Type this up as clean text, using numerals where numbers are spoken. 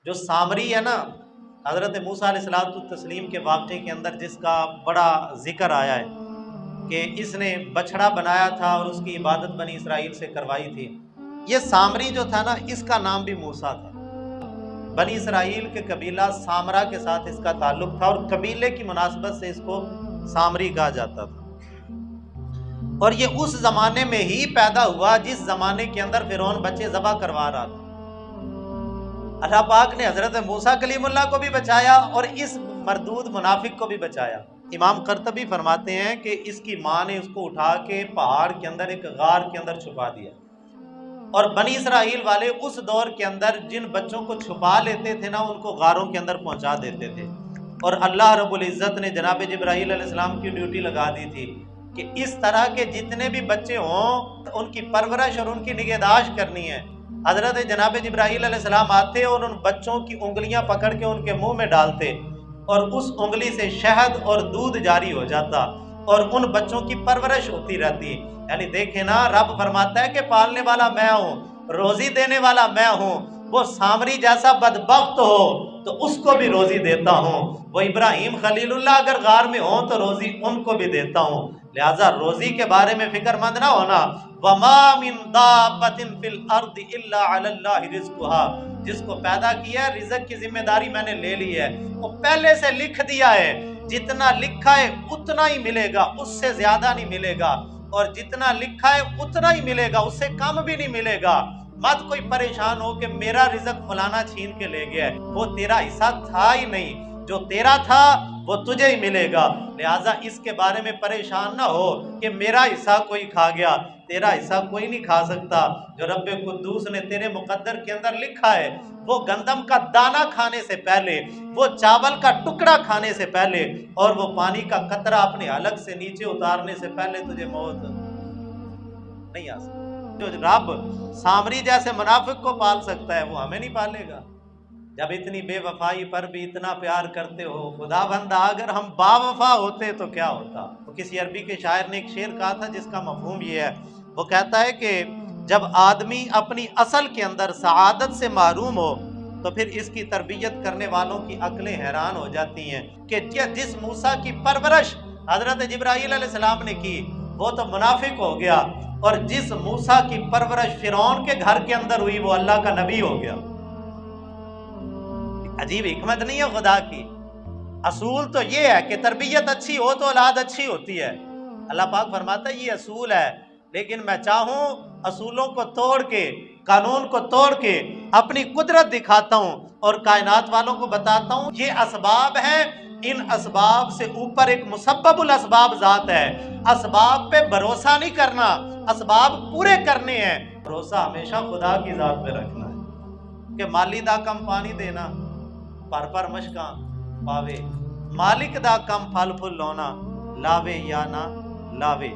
جو سامری ہے نا، حضرت موسیٰ علیہ السلام کے واقعے کے اندر جس کا بڑا ذکر آیا ہے کہ اس نے بچھڑا بنایا تھا اور اس کی عبادت بنی اسرائیل سے کروائی تھی، یہ سامری جو تھا نا، اس کا نام بھی موسیٰ تھا۔ بنی اسرائیل کے قبیلہ سامرا کے ساتھ اس کا تعلق تھا، اور قبیلے کی مناسبت سے اس کو سامری کہا جاتا تھا۔ اور یہ اس زمانے میں ہی پیدا ہوا جس زمانے کے اندر فرعون بچے ذبح کروا رہا تھا۔ اللہ پاک نے حضرت موسیٰ کلیم اللہ کو بھی بچایا اور اس مردود منافق کو بھی بچایا۔ امام قرطبی فرماتے ہیں کہ اس کی ماں نے اس کو اٹھا کے پہاڑ کے اندر ایک غار کے اندر چھپا دیا، اور بنی اسرائیل والے اس دور کے اندر جن بچوں کو چھپا لیتے تھے نا، ان کو غاروں کے اندر پہنچا دیتے تھے، اور اللہ رب العزت نے جناب جبرائیل علیہ السلام کی ڈیوٹی لگا دی تھی کہ اس طرح کے جتنے بھی بچے ہوں ان کی پرورش اور ان کی نگہداشت کرنی ہے۔ حضرت جناب جبرائیل علیہ السلام آتے اور ان بچوں کی انگلیاں پکڑ کے ان کے منہ میں ڈالتے، اور اس انگلی سے شہد اور دودھ جاری ہو جاتا، اور ان بچوں کی پرورش ہوتی رہتی۔ یعنی دیکھیں نا، رب فرماتا ہے کہ پالنے والا میں ہوں، روزی دینے والا میں ہوں۔ وہ سامری جیسا بدبخت ہو تو اس کو بھی روزی دیتا ہوں، وہ ابراہیم خلیل اللہ اگر غار میں ہوں تو روزی ان کو بھی دیتا ہوں۔ لہٰذا روزی کے بارے میں فکر مند نہ ہونا۔ وَمَا مِن دَابَّةٍ فِي الْأَرْضِ إِلَّا عَلَى اللَّهِ رِزْقُهَا، جس کو پیدا کیا ہے رزق کی ذمہ داری میں نے لے لی ہے، وہ پہلے سے لکھ دیا ہے، جتنا لکھا ہے اتنا ہی ملے گا، اس سے زیادہ نہیں ملے گا، اور جتنا لکھا ہے اتنا ہی ملے گا، اس سے کم بھی نہیں ملے گا۔ مت کوئی پریشان ہو کہ میرا رزق فلانا چھین کے لے گیا ہے، وہ تیرا حصہ تھا ہی نہیں، جو تیرا تھا وہ تجھے ہی ملے گا۔ لہٰذا اس کے بارے میں پریشان نہ ہو کہ میرا حصہ کوئی کھا گیا، تیرا حصہ کوئی نہیں کھا سکتا۔ جو رب قدوس نے تیرے مقدر کے اندر لکھا ہے، وہ گندم کا دانہ کھانے سے پہلے، وہ چاول کا ٹکڑا کھانے سے پہلے، اور وہ پانی کا قطرہ اپنے حلق سے نیچے اتارنے سے پہلے تجھے موت نہیں آ سکتی۔ جو رب سامری جیسے منافق کو پال سکتا ہے وہ ہمیں نہیں پالے گا؟ جب اتنی بے وفائی پر بھی اتنا پیار کرتے ہو خدا بندہ، اگر ہم با وفا ہوتے تو کیا ہوتا؟ تو کسی عربی کے شاعر نے ایک شعر کہا تھا جس کا مفہوم یہ ہے، وہ کہتا ہے کہ جب آدمی اپنی اصل کے اندر سعادت سے محروم ہو تو پھر اس کی تربیت کرنے والوں کی عقلیں حیران ہو جاتی ہیں کہ جس موسیٰ کی پرورش حضرت جبرائیل علیہ السلام نے کی وہ تو منافق ہو گیا، اور جس موسیٰ کی پرورش فرعون کے گھر کے اندر ہوئی وہ اللہ کا نبی ہو گیا۔ عجیب حکمت نہیں ہے خدا کی؟ اصول تو یہ ہے کہ تربیت اچھی ہو تو اولاد اچھی ہوتی ہے۔ اللہ پاک فرماتا ہے یہ اصول ہے، لیکن میں چاہوں اصولوں کو توڑ کے، قانون کو توڑ کے اپنی قدرت دکھاتا ہوں اور کائنات والوں کو بتاتا ہوں یہ اسباب ہیں، ان اسباب سے اوپر ایک مسبب الاسباب ذات ہے۔ اسباب پہ بھروسہ نہیں کرنا، اسباب پورے کرنے ہیں۔ بھروسہ ہمیشہ خدا کی ذات پہ رکھنا ہے کہ مالی دا کم پانی دینا پر مشکاں پاوے، مالک دا کم پھل پھل لونا لاوے یا نہ لاوے۔